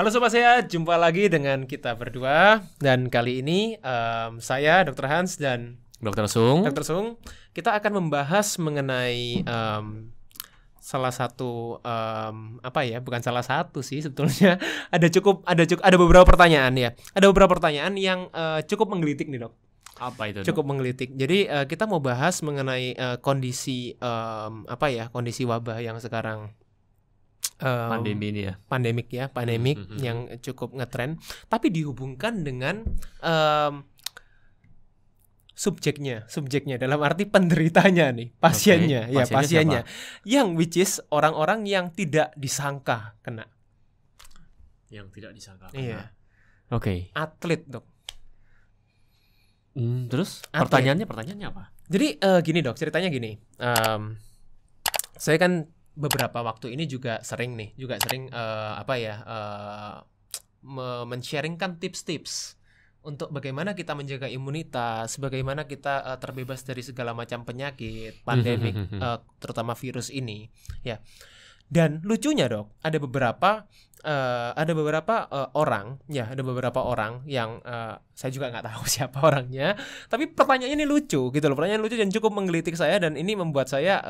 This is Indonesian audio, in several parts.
Halo Sobat Sehat, jumpa lagi dengan kita berdua. Dan kali ini saya, Dr. Hans dan Dr. Sung. Dr. Sung, kita akan membahas mengenai salah satu bukan salah satu sih sebetulnya. Ada beberapa pertanyaan ya. Ada beberapa pertanyaan yang cukup menggelitik nih, Dok. Apa itu? Cukup menggelitik. Jadi kita mau bahas mengenai kondisi kondisi wabah yang sekarang Pandemi ini ya. Pandemik yang cukup ngetren, tapi dihubungkan dengan subjeknya dalam arti penderitanya nih, pasiennya. Okay. Pasiennya yang which is orang-orang yang tidak disangka kena. Yang tidak disangka kena. Iya. Oke. Atlet, Dok. Terus Atlet. pertanyaannya apa? Jadi gini, Dok, ceritanya gini. Saya kan beberapa waktu ini juga sering men-sharingkan tips-tips untuk bagaimana kita menjaga imunitas, bagaimana kita terbebas dari segala macam penyakit, pandemik, terutama virus ini, ya. Dan lucunya, Dok, ada beberapa orang yang saya juga nggak tahu siapa orangnya, tapi pertanyaannya ini lucu gitu loh, pertanyaan lucu dan cukup menggelitik saya, dan ini membuat saya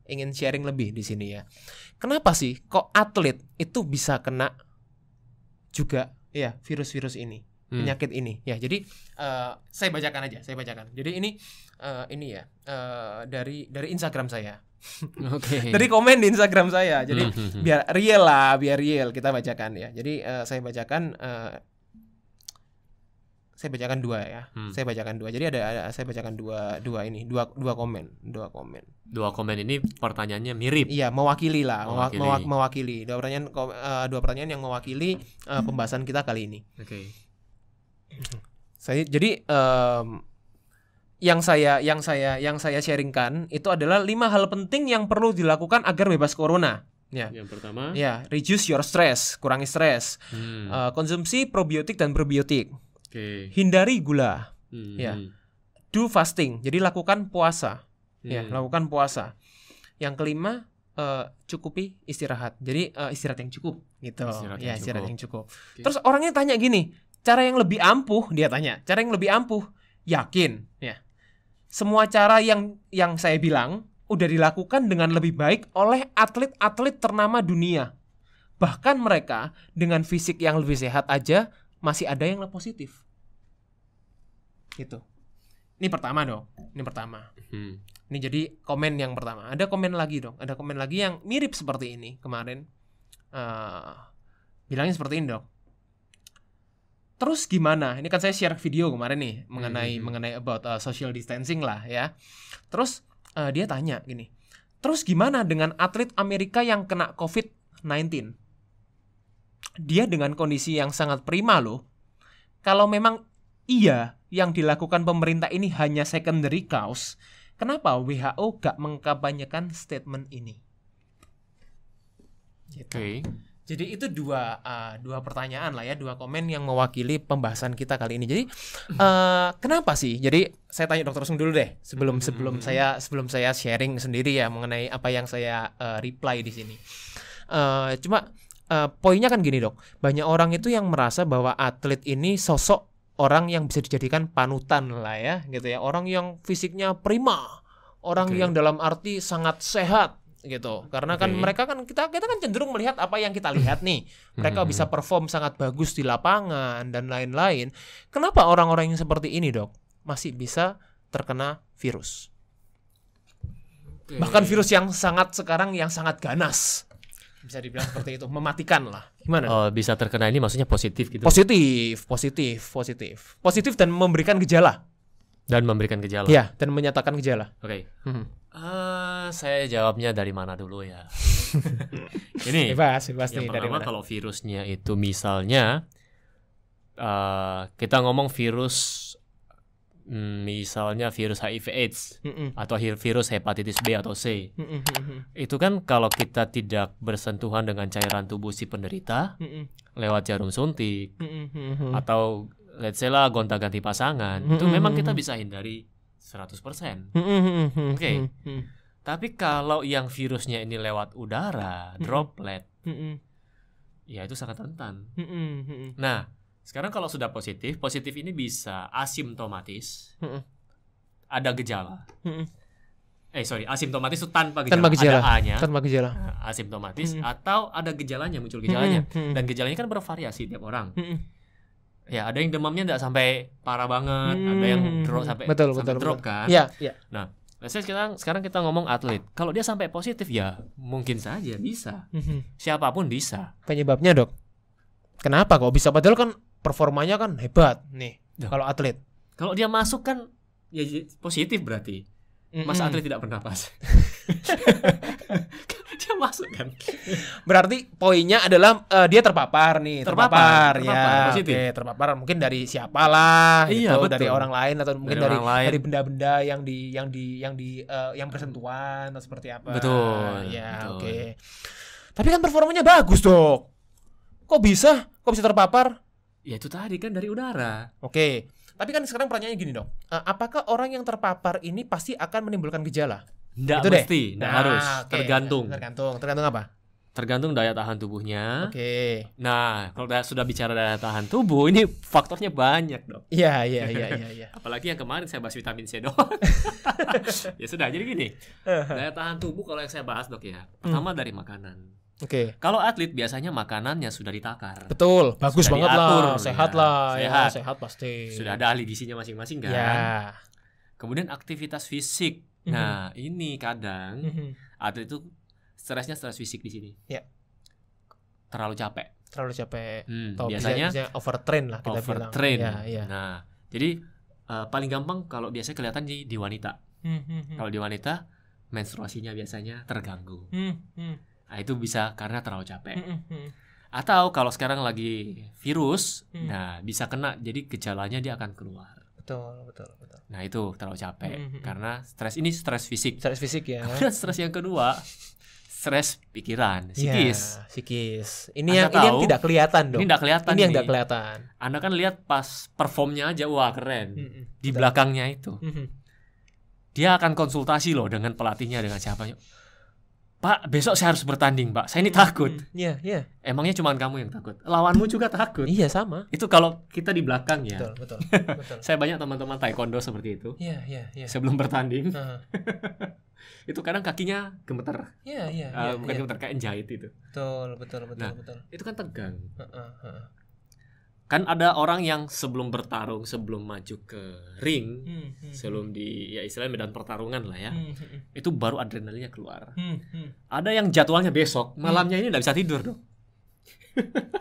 ingin sharing lebih di sini ya. Kenapa sih kok atlet itu bisa kena juga ya virus-virus ini, penyakit ini ya? Jadi saya bacakan. Jadi ini dari Instagram saya. Oke. Dari komen di Instagram saya. Jadi biar real kita bacakan ya. Jadi saya bacakan dua ya. Saya bacakan dua. Jadi saya bacakan dua komen. Dua komen ini pertanyaannya mirip. Iya, mewakili lah. Mewakili. Dua pertanyaan yang mewakili pembahasan kita kali ini. Oke. Yang saya sharingkan itu adalah 5 hal penting yang perlu dilakukan agar bebas corona. Ya. Yang pertama, reduce your stress, kurangi stres. Konsumsi probiotik dan probiotik. Okay. Hindari gula, do fasting, jadi lakukan puasa, lakukan puasa. Yang kelima, cukupi istirahat, jadi istirahat yang cukup, gitu. Istirahat yang cukup. Okay. Terus orangnya tanya gini, cara yang lebih ampuh, yakin, ya. Semua cara yang saya bilang udah dilakukan dengan lebih baik oleh atlet-atlet ternama dunia. Bahkan mereka dengan fisik yang lebih sehat aja masih ada yang positif. Gitu. Ini pertama, Dok. Ini jadi komen yang pertama. Ada komen lagi, Dok. Ada komen lagi yang mirip seperti ini kemarin. Bilangnya seperti ini, Dok. Terus gimana? Ini kan saya share video kemarin nih mengenai about social distancing lah ya. Terus dia tanya gini. Terus gimana dengan atlet Amerika yang kena COVID-19? Dia dengan kondisi yang sangat prima loh. Kalau memang iya yang dilakukan pemerintah ini hanya secondary cause, kenapa WHO gak mengkampanyekan statement ini? Gitu. Okay. Jadi itu dua pertanyaan lah ya, 2 komen yang mewakili pembahasan kita kali ini. Jadi kenapa sih? Jadi saya tanya Dr. Sung dulu deh sebelum saya sharing sendiri ya mengenai apa yang saya reply di sini. Poinnya kan gini, Dok. Banyak orang itu yang merasa bahwa atlet ini sosok orang yang bisa dijadikan panutan lah ya, gitu ya. Orang yang fisiknya prima, orang yang dalam arti sangat sehat gitu. Karena kan mereka kan kita kan cenderung melihat apa yang kita lihat nih. Mereka bisa perform sangat bagus di lapangan dan lain-lain. Kenapa orang-orang yang seperti ini, Dok, masih bisa terkena virus? Bahkan virus yang sangat ganas. Bisa dibilang seperti itu, mematikan lah. Gimana? Bisa terkena ini maksudnya positif gitu. Positif dan memberikan gejala. Ya, dan menyatakan gejala. Oke. Saya jawabnya dari mana dulu ya? Ini bebas yang nih, dari pertama mana? kalau virusnya itu misalnya kita ngomong virus misalnya virus HIV/AIDS atau virus hepatitis B atau C. Itu kan kalau kita tidak bersentuhan dengan cairan tubuh si penderita lewat jarum suntik atau let's say lah gonta-ganti pasangan, itu memang kita bisa hindari 100%. Oke. Tapi kalau yang virusnya ini lewat udara, droplet, ya itu sangat rentan. Nah, sekarang kalau sudah positif ini bisa asimptomatis, ada gejala. Asimptomatis itu tanpa gejala. Ada A-nya. Tanpa gejala. Asimptomatis atau ada gejalanya, muncul gejalanya. Dan gejalanya kan bervariasi tiap orang. Ya, ada yang demamnya enggak sampai parah banget, ada yang drop sampai drop kan. Iya. Nah, sekarang kita ngomong atlet. Kalau dia sampai positif ya mungkin saja bisa. Siapapun bisa. Penyebabnya, Dok? Kenapa kok bisa? Padahal kan performanya kan hebat nih kalau atlet. Kalau dia masuk kan ya positif berarti. Masa atlet tidak bernapas? Dia masuk kan. Berarti poinnya adalah dia terpapar nih, terpapar ya. Positif. Oke, terpapar mungkin dari siapalah iya, gitu, betul. dari orang lain atau mungkin dari benda-benda yang bersentuhan atau seperti apa. Betul. Ya, oke. Tapi kan performanya bagus, Dok. Kok bisa terpapar? Ya itu tadi kan dari udara. Oke. Tapi kan sekarang pertanyaannya gini, Dok. Apakah orang yang terpapar ini pasti akan menimbulkan gejala? Nggak mesti, nggak harus. Tergantung. Tergantung apa? Tergantung daya tahan tubuhnya. Oke. Nah, kalau sudah bicara daya tahan tubuh, ini faktornya banyak, Dok. Iya. Apalagi yang kemarin saya bahas vitamin C doang. Ya sudah, jadi gini. Daya tahan tubuh kalau yang saya bahas, Dok ya. Pertama dari makanan. Oke. Kalau atlet biasanya makanannya sudah ditakar. Betul, bagus sudah banget diatur, lah, sehat ya. lah, sehat pasti. Sudah ada ahli gizinya masing-masing kan. Ya. Kemudian aktivitas fisik. Nah, ini kadang atlet itu stres fisik di sini. Ya. Terlalu capek. Biasanya overtrain lah kita bilang. Overtrain. Ya. Nah, jadi paling gampang kalau biasanya kelihatan di wanita. Kalau di wanita menstruasinya biasanya terganggu. Nah, itu bisa karena terlalu capek. Atau kalau sekarang lagi virus, nah bisa kena, jadi gejalanya dia akan keluar. Betul. Nah, itu terlalu capek karena stres fisik. Stres fisik ya. Kemudian stres yang kedua, stres pikiran, psikis. Ya, psikis. Ini yang tidak kelihatan, Dok. Ini tidak kelihatan. Ini yang tidak kelihatan. Anda kan lihat pas performnya aja, wah keren. Di belakangnya itu. Dia akan konsultasi loh dengan pelatihnya, dengan siapanya. Pak, besok saya harus bertanding, Pak. Saya ini takut. Iya. Emangnya cuma kamu yang takut? Lawanmu juga takut. Iya, sama. Itu kalau kita di belakang ya. Betul. Saya banyak teman-teman taekwondo seperti itu. Iya. Sebelum bertanding. Itu kadang kakinya gemeter. Iya. Bukan gemeter, kayak jahit itu. Betul. Nah, itu kan tegang. Kan ada orang yang sebelum bertarung, sebelum maju ke ring, sebelum di istilahnya medan pertarungan lah ya, itu baru adrenalinnya keluar. Ada yang jadwalnya besok, malamnya ini nggak bisa tidur dong.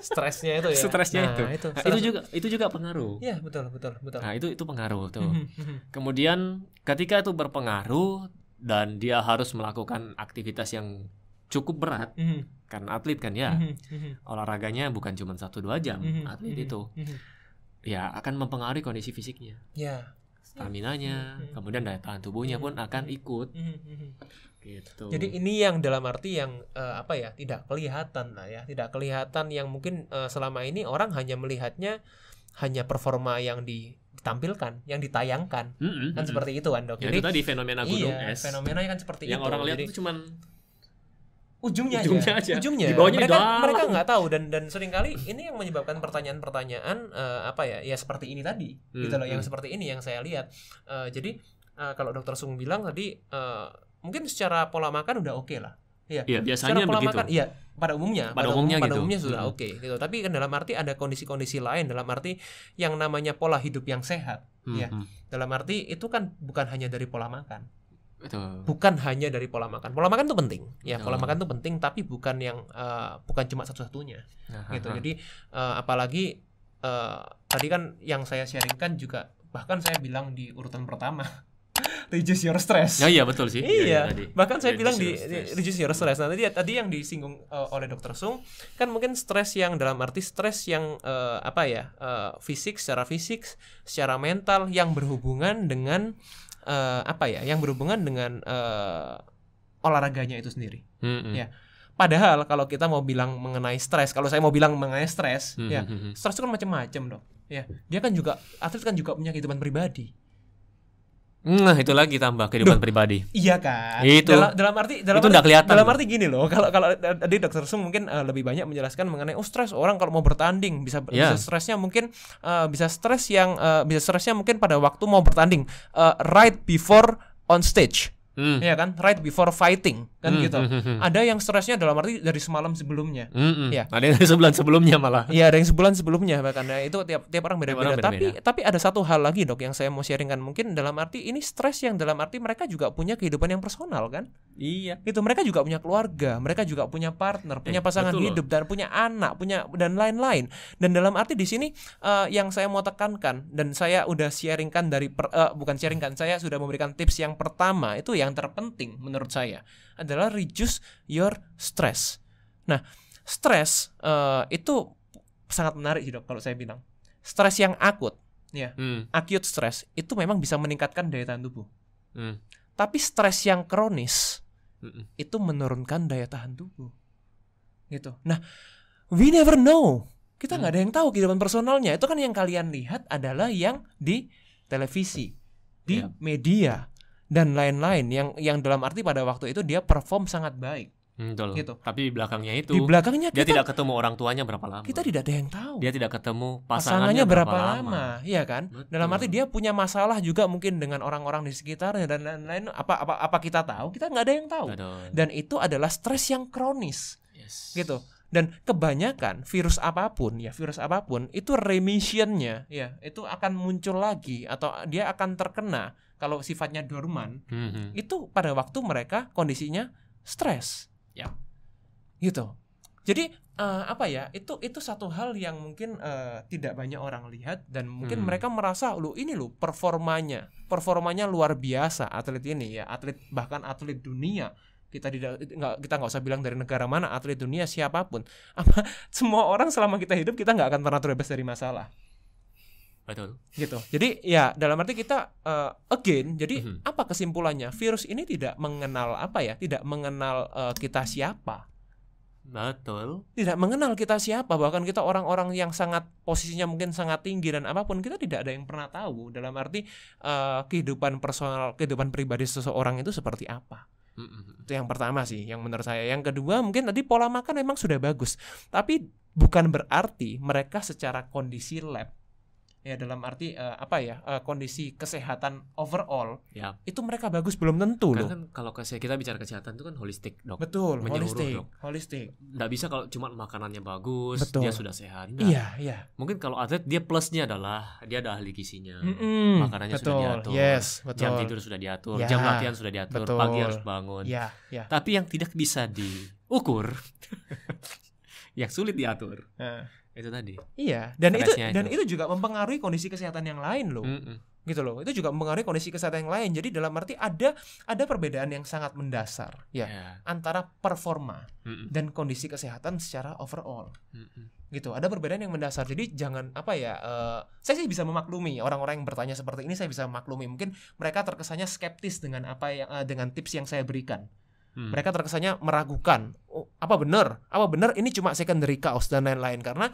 Stresnya itu ya. Stresnya itu juga pengaruh. Iya, betul. Nah, itu pengaruh tuh. Kemudian ketika itu berpengaruh dan dia harus melakukan aktivitas yang cukup berat, karena atlet kan ya, olahraganya bukan cuma 1-2 jam, atlet itu ya akan mempengaruhi kondisi fisiknya, stamina-nya, kemudian daya tahan tubuhnya pun akan ikut. Gitu. Jadi ini yang dalam arti yang tidak kelihatan lah ya, tidak kelihatan, yang mungkin selama ini orang hanya melihatnya hanya performa yang ditampilkan, yang ditayangkan, kan seperti itu kan, Dok. Jadi itu tadi fenomena gunung es. Fenomenanya kan seperti yang itu. Yang orang lihat jadi, itu cuman ujungnya aja. Di bawahnya mereka nggak tahu, dan seringkali ini yang menyebabkan pertanyaan-pertanyaan ya seperti ini tadi, gitu loh, yang seperti ini yang saya lihat. Jadi kalau Dokter Sung bilang tadi, mungkin secara pola makan udah oke lah. Iya, biasanya secara pola begitu. Makan, pada umumnya gitu. Sudah oke gitu. Tapi kan dalam arti ada kondisi-kondisi lain, dalam arti yang namanya pola hidup yang sehat, ya. Dalam arti itu kan bukan hanya dari pola makan. Betul. Bukan hanya dari pola makan. Pola makan itu penting, ya. Pola makan itu penting, tapi bukan cuma satu-satunya, gitu. Jadi apalagi tadi kan yang saya sharingkan juga, bahkan saya bilang di urutan pertama, reduce your stress. Iya betul sih. Iya. Bahkan saya bilang di reduce your stress. Nah, tadi yang disinggung oleh Dokter Sung kan mungkin stres yang dalam arti stres yang fisik, secara mental, yang berhubungan dengan yang berhubungan dengan olahraganya itu sendiri. Ya. Padahal kalau kita mau bilang mengenai stres, kalau saya mau bilang mengenai stres, ya, stres itu kan macam-macam, Dok. Ya, dia kan juga, atlet kan juga punya kehidupan pribadi. Nah, itu lagi tambah kehidupan pribadi. Iya kan? Itu. Dalam arti kelihatan. Dalam arti gini loh, kalau tadi Dokter Sung mungkin lebih banyak menjelaskan mengenai stres orang kalau mau bertanding bisa stresnya mungkin bisa stresnya mungkin pada waktu mau bertanding, right before on stage. Ya kan, right before fighting kan gitu. Ada yang stresnya dalam arti dari semalam sebelumnya. Ya. Ada yang dari sebulan sebelumnya malah. Iya, ada yang sebulan sebelumnya bahkan. Nah, itu tiap orang beda-beda. Tapi ada satu hal lagi Dok yang saya mau sharingkan, mungkin dalam arti ini stres yang dalam arti mereka juga punya kehidupan yang personal kan? Iya. Itu mereka juga punya keluarga, mereka juga punya partner, punya pasangan hidup dan punya anak, dan lain-lain. Dan dalam arti di sini yang saya mau tekankan dan saya udah sharingkan saya sudah memberikan tips yang pertama itu yang terpenting menurut saya adalah reduce your stress. Nah, stres itu sangat menarik Dok kalau saya bilang. Stres yang akut, acute stress itu memang bisa meningkatkan daya tahan tubuh. Tapi stres yang kronis itu menurunkan daya tahan tubuh. Gitu. Nah, we never know. Kita nggak ada yang tahu kehidupan personalnya. Itu kan yang kalian lihat adalah yang di televisi, di media dan lain-lain yang dalam arti pada waktu itu dia perform sangat baik. Betul. Gitu. Tapi di belakangnya dia tidak ketemu orang tuanya berapa lama. Kita tidak ada yang tahu. Dia tidak ketemu pasangannya berapa lama, iya kan? Betul. Dalam arti dia punya masalah juga mungkin dengan orang-orang di sekitarnya dan lain-lain. Apa kita tahu? Kita nggak ada yang tahu. Betul. Dan itu adalah stres yang kronis, gitu. Dan kebanyakan virus apapun itu remissionnya, itu akan muncul lagi atau dia akan terkena kalau sifatnya dorman. Itu pada waktu mereka kondisinya stres. Gitu. Jadi itu satu hal yang mungkin tidak banyak orang lihat dan mungkin mereka merasa performanya luar biasa atlet ini bahkan atlet dunia. Kita nggak usah bilang dari negara mana, atlet dunia siapapun. Semua orang selama kita hidup kita nggak akan pernah terbebas dari masalah. Betul. Gitu. Jadi ya dalam arti kita apa kesimpulannya? Virus ini tidak mengenal kita siapa. Betul. Tidak mengenal kita siapa, bahkan kita orang-orang yang sangat posisinya mungkin sangat tinggi dan apapun kita tidak ada yang pernah tahu dalam arti kehidupan personal, kehidupan pribadi seseorang itu seperti apa. Itu yang pertama sih, yang menurut saya. Yang kedua mungkin tadi pola makan memang sudah bagus, tapi bukan berarti mereka secara kondisi lab dalam arti kondisi kesehatan overall itu mereka bagus belum tentu loh. Kan kalau kita bicara kesehatan itu kan holistik Dok. Betul, menyeluruh holistik. Nggak bisa kalau cuma makanannya bagus dia sudah sehat. Iya. Mungkin kalau atlet dia plusnya adalah dia ada ahli gizinya, makanannya sudah diatur, jam tidur sudah diatur, jam latihan sudah diatur, pagi harus bangun. Tapi yang tidak bisa diukur, yang sulit diatur. Itu tadi. Iya, dan itu juga mempengaruhi kondisi kesehatan yang lain loh. Gitu loh. Itu juga mempengaruhi kondisi kesehatan yang lain. Jadi dalam arti ada perbedaan yang sangat mendasar antara performa dan kondisi kesehatan secara overall. Gitu. Ada perbedaan yang mendasar. Jadi jangan saya sih bisa memaklumi orang-orang yang bertanya seperti ini, saya bisa memaklumi. Mungkin mereka terkesannya skeptis dengan dengan tips yang saya berikan. Mereka terkesannya meragukan, apa benar ini cuma secondary cause dan lain-lain, karena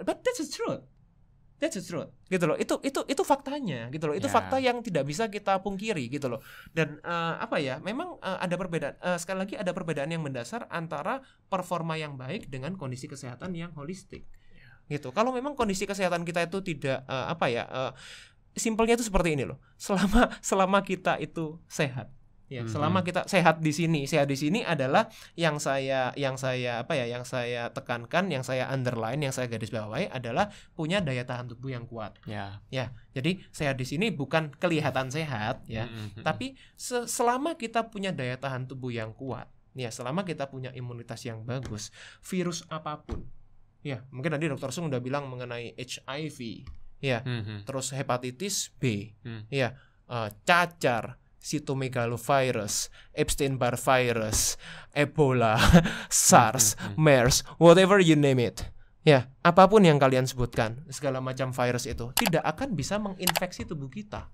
but that's the truth gitu loh. Itu faktanya gitu loh. Itu fakta yang tidak bisa kita pungkiri gitu loh. Dan memang ada perbedaan, sekali lagi ada perbedaan yang mendasar antara performa yang baik dengan kondisi kesehatan yang holistik. Gitu. Kalau memang kondisi kesehatan kita itu tidak simpelnya itu seperti ini loh. Selama kita itu sehat, selama kita sehat di sini adalah yang saya tekankan, yang saya underline, yang saya garis bawahi adalah punya daya tahan tubuh yang kuat. Jadi sehat di sini bukan kelihatan sehat tapi selama kita punya daya tahan tubuh yang kuat, selama kita punya imunitas yang bagus, virus apapun, mungkin tadi Dr. Sung udah bilang mengenai HIV, terus hepatitis B, cacar, cytomegalovirus, Epstein-Barr virus, Ebola, SARS, MERS, whatever you name it. Apapun yang kalian sebutkan, segala macam virus itu tidak akan bisa menginfeksi tubuh kita.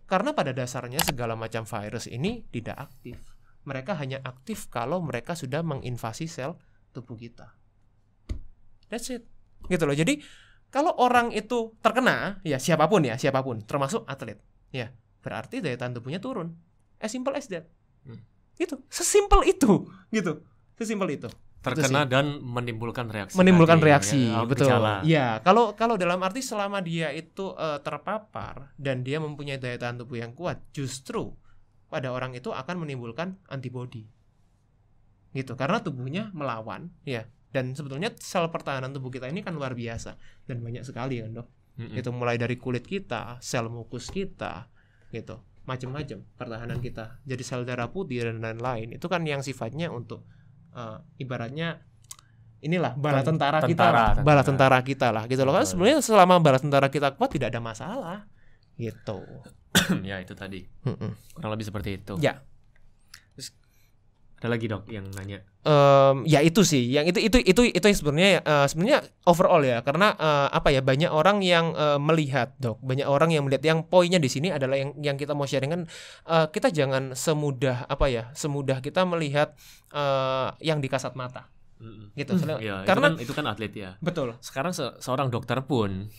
Karena pada dasarnya segala macam virus ini tidak aktif. Mereka hanya aktif kalau mereka sudah menginvasi sel tubuh kita. That's it. Gitu loh. Jadi Kalau orang itu terkena, ya siapapun, termasuk atlet, ya berarti daya tahan tubuhnya turun. As simple as that. Gitu, sesimpel itu, gitu, sesimpel itu. Terkena dan menimbulkan reaksi. Ya, betul. Gejala. Ya, kalau dalam arti selama dia itu terpapar dan dia mempunyai daya tahan tubuh yang kuat, justru pada orang itu akan menimbulkan antibodi. Gitu, karena tubuhnya melawan, ya. Dan sebetulnya sel pertahanan tubuh kita ini kan luar biasa dan banyak sekali kan, Dok. Itu mulai dari kulit kita, sel mukus kita, gitu. Macam-macam pertahanan kita. Jadi sel darah putih dan lain-lain. Itu kan yang sifatnya untuk ibaratnya inilah bala tentara kita lah gitu loh. Kan sebenarnya selama bala tentara kita kuat tidak ada masalah gitu. Ya itu tadi kurang lebih seperti itu. Ya. Terus ada lagi Dok yang nanya. Ya itu sih yang itu yang sebenarnya overall ya, karena banyak orang yang melihat, Dok, banyak orang yang melihat, yang poinnya di sini adalah yang kita mau sharing kan, kita jangan semudah kita melihat yang di kasat mata gitu. Karena itu kan atlet ya. Betul. Sekarang seorang dokter pun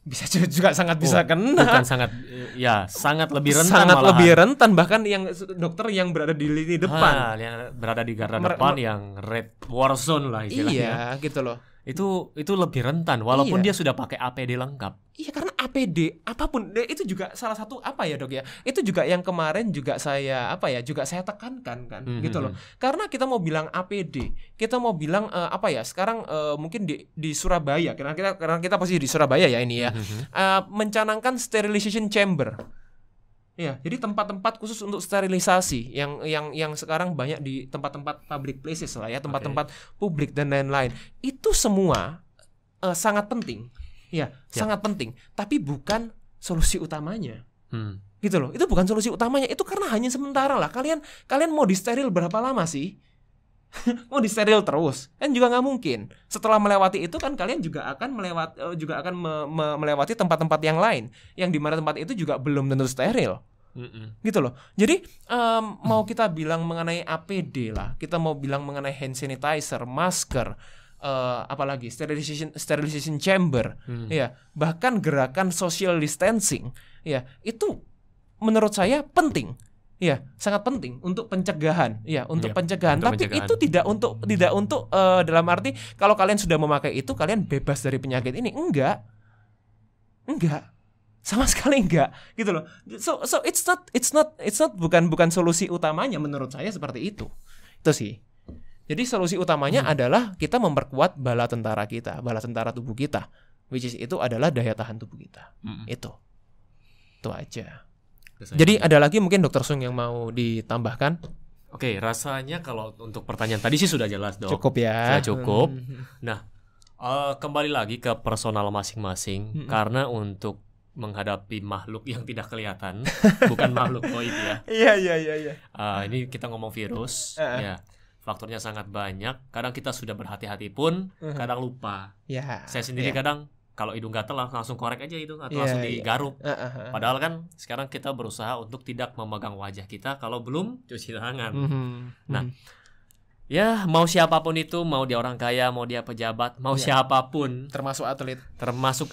bisa juga sangat bisa kena. Bukan sangat, ya sangat lebih rentan. Sangat malahan. Lebih rentan, bahkan yang dokter yang berada di lini depan, yang berada di garda depan, yang red war zone lah istilahnya. Iya, gitu loh. Itu lebih rentan walaupun dia sudah pakai APD lengkap. Iya, karena APD apapun itu juga salah satu Dok ya. Itu juga yang kemarin juga saya tekankan kan gitu loh. Karena kita mau bilang APD, kita mau bilang sekarang mungkin di Surabaya, karena kita posisi di Surabaya ya ini ya. Mencanangkan sterilization chamber. Ya, jadi tempat-tempat khusus untuk sterilisasi yang sekarang banyak di tempat-tempat public places lah ya, tempat-tempat publik dan lain-lain. Itu semua sangat penting. Ya, sangat penting, tapi bukan solusi utamanya. Gitu loh. Itu bukan solusi utamanya, itu karena hanya sementara lah. Kalian mau disteril berapa lama sih? Mau disteril terus kan juga nggak mungkin. Setelah melewati itu kan kalian juga akan melewati tempat-tempat yang lain, yang dimana tempat itu juga belum tentu steril. Gitu loh. Jadi mau kita bilang mengenai APD lah, kita mau bilang mengenai hand sanitizer, masker, apalagi sterilization chamber, ya, bahkan gerakan social distancing, ya, itu menurut saya penting. Ya, sangat penting untuk pencegahan, ya, untuk pencegahan. Tapi itu tidak untuk dalam arti kalau kalian sudah memakai itu kalian bebas dari penyakit ini. Enggak, sama sekali enggak, gitu loh. So it's not bukan solusi utamanya menurut saya seperti itu sih. Jadi solusi utamanya adalah kita memperkuat bala tentara tubuh kita, which is itu adalah daya tahan tubuh kita. Itu aja. Jadi ada lagi mungkin Dr. Sung yang mau ditambahkan? Oke, rasanya kalau untuk pertanyaan tadi sih sudah jelas, Dok. Cukup ya. Sudah cukup. Nah, kembali lagi ke personal masing-masing, karena untuk menghadapi makhluk yang tidak kelihatan, bukan makhluk goib ya. Iya. Ini kita ngomong virus, ya. Faktornya sangat banyak. Kadang kita sudah berhati-hati pun, kadang lupa. Saya sendiri kadang kalau hidung gatel langsung korek aja itu atau langsung digaruk. Padahal kan sekarang kita berusaha untuk tidak memegang wajah kita kalau belum cuci tangan. Nah, ya mau siapapun itu, mau dia orang kaya, mau dia pejabat, mau siapapun, termasuk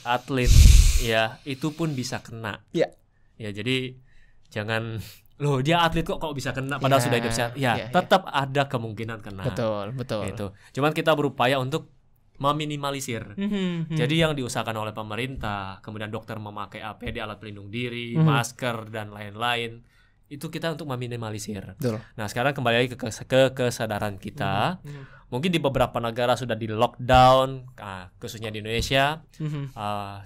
atlet, ya itu pun bisa kena. Ya, jadi jangan loh dia atlet kok bisa kena padahal sudah hidup sehat. Tetap ada kemungkinan kena. Betul. Gitu. Cuman kita berupaya untuk meminimalisir. Jadi yang diusahakan oleh pemerintah, kemudian dokter memakai APD, alat pelindung diri, masker dan lain-lain, itu kita untuk meminimalisir. Nah, sekarang kembali lagi ke kesadaran kita. Mungkin di beberapa negara sudah di lockdown, khususnya di Indonesia.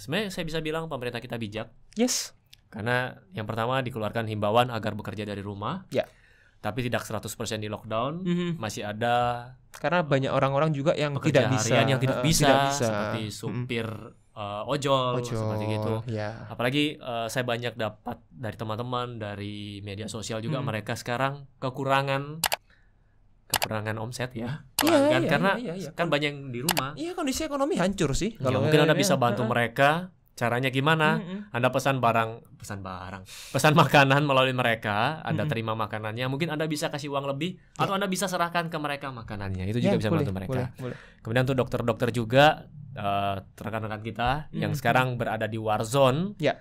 Sebenarnya saya bisa bilang pemerintah kita bijak. Yes. Karena yang pertama dikeluarkan himbauan agar bekerja dari rumah. Ya. Tapi tidak 100% di lockdown, masih ada karena banyak orang-orang juga yang tidak bisa, seperti supir ojol seperti gitu. Apalagi saya banyak dapat dari teman-teman dari media sosial juga, mereka sekarang kekurangan omset ya. Karena kan banyak yang di rumah. Iya, kondisi ekonomi hancur sih. Kalau mungkin Anda bisa bantu mereka. Caranya gimana? Anda pesan makanan melalui mereka, Anda terima makanannya, mungkin Anda bisa kasih uang lebih atau Anda bisa serahkan ke mereka makanannya. Itu juga bisa bantu mereka. Boleh. Kemudian untuk dokter-dokter juga rekan-rekan kita yang sekarang berada di Warzone. Ya.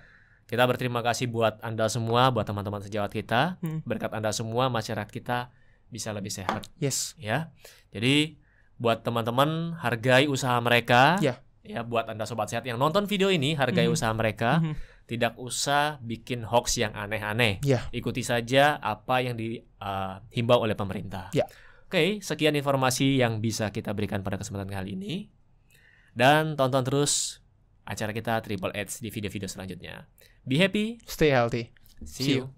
Kita berterima kasih buat Anda semua, buat teman-teman sejawat kita. Berkat Anda semua, masyarakat kita bisa lebih sehat. Yes. Ya. Jadi buat teman-teman, hargai usaha mereka. Ya. Ya, buat Anda sobat sehat yang nonton video ini, hargai usaha mereka. Tidak usah bikin hoax yang aneh-aneh. Ya. Ikuti saja apa yang dihimbau oleh pemerintah. Ya. Oke, sekian informasi yang bisa kita berikan pada kesempatan kali ini. Dan tonton terus acara kita Triple H di video-video selanjutnya. Be happy, Stay healthy. see you.